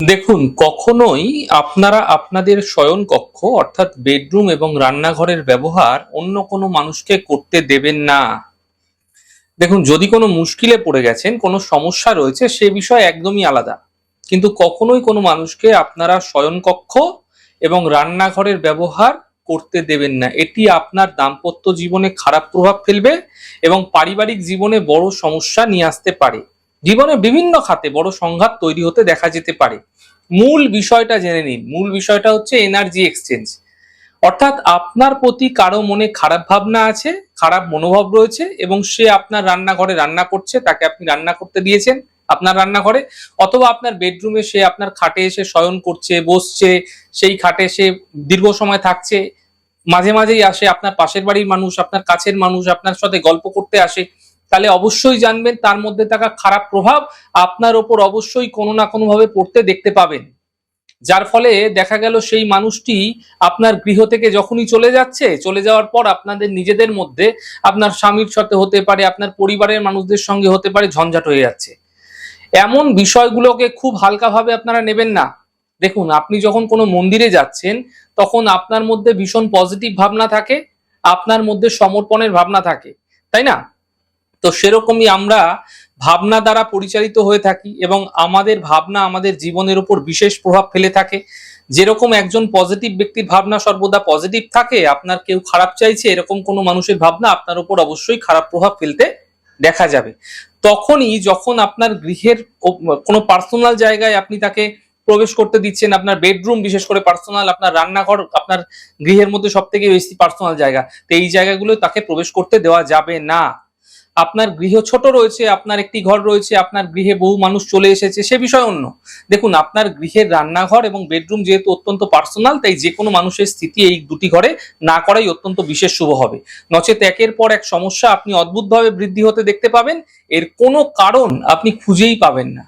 দেখুন, কখনোই আপনারা আপনাদের শয়নকক্ষ অর্থাৎ বেডরুম এবং রান্নাঘরের ব্যবহার অন্য কোনো মানুষকে করতে দেবেন না। দেখুন, যদি কোনো মুশকিলে পড়ে গেছেন, কোনো সমস্যা রয়েছে, সে বিষয় একদমই আলাদা। কিন্তু কখনোই কোনো মানুষকে আপনারা শয়নকক্ষ এবং রান্নাঘরের ব্যবহার করতে দেবেন না। এটি আপনার দাম্পত্য জীবনে খারাপ প্রভাব ফেলবে এবং পারিবারিক জীবনে বড় সমস্যা নিয়ে আসতে পারে। জীবনে বিভিন্ন খাতে বড় সংঘাত তৈরি হতে দেখা যেতে পারে। মূল বিষয়টা জেনে নিন। মূল বিষয়টা হচ্ছে এনার্জি এক্সচেঞ্জ। অর্থাৎ আপনার প্রতি কারো মনে খারাপ ভাবনা আছে, খারাপ মনোভাব রয়েছে এবং সে আপনার রান্নাঘরে রান্না করছে, তাকে আপনি রান্না করতে দিয়েছেন আপনার রান্নাঘরে, অথবা আপনার বেডরুমে সে আপনার খাটে এসে শয়ন করছে, বসছে, সেই খাটে সে দীর্ঘ সময় থাকছে, মাঝে মাঝেই আসে, আপনার পাশের বাড়ির মানুষ, আপনার কাছের মানুষ আপনার সাথে গল্প করতে আসে, তাহলে অবশ্যই জানবেন তার মধ্যে থাকা খারাপ প্রভাব আপনার ওপর অবশ্যই কোনো না কোনো ভাবে পড়তে দেখতে পাবেন। যার ফলে দেখা গেল সেই মানুষটি আপনার গৃহ থেকে যখনই চলে যাচ্ছে, চলে যাওয়ার পর আপনাদের নিজেদের মধ্যে, আপনার স্বামীর সাথে হতে পারে, আপনার পরিবারের মানুষদের সঙ্গে হতে পারে, ঝঞ্ঝাট হয়ে যাচ্ছে। এমন বিষয়গুলোকে খুব হালকাভাবে আপনারা নেবেন না। দেখুন, আপনি যখন কোনো মন্দিরে যাচ্ছেন, তখন আপনার মধ্যে ভীষণ পজিটিভ ভাবনা থাকে, আপনার মধ্যে সমর্পণের ভাবনা থাকে, তাই না? তো সেরকমই আমরা ভাবনা দ্বারা পরিচালিত হয়ে থাকি এবং আমাদের ভাবনা আমাদের জীবনের উপর বিশেষ প্রভাব ফেলে থাকে। যেরকম একজন পজিটিভ ব্যক্তির ভাবনা সর্বদা পজিটিভ থাকে, আপনার কেউ খারাপ চাইছে এরকম কোনো মানুষের ভাবনা আপনার উপর অবশ্যই খারাপ প্রভাব ফেলতে দেখা যাবে। তখনই যখন আপনার গৃহের কোনো পার্সোনাল জায়গায় আপনি তাকে প্রবেশ করতে দিচ্ছেন, আপনার বেডরুম বিশেষ করে পার্সোনাল, আপনার রান্নাঘর আপনার গৃহের মধ্যে সব থেকে বেশি পার্সোনাল জায়গা, তো এই জায়গাগুলো তাকে প্রবেশ করতে দেওয়া যাবে না। আপনার গৃহ ছোট রয়েছে, আপনার একটি ঘর রয়েছে, আপনার গৃহে বহু মানুষ চলে এসেছে, সে বিষয় অন্য। দেখুন, আপনার গৃহের রান্নাঘর এবং বেডরুম যেহেতু অত্যন্ত পার্সোনাল, তাই যে কোনো মানুষের স্থিতি এই দুটি ঘরে না করাই অত্যন্ত বিশেষ শুভ হবে। নচেত একের পর এক সমস্যা আপনি অদ্ভুতভাবে বৃদ্ধি হতে দেখতে পাবেন, এর কোনো কারণ আপনি খুঁজেই পাবেন না।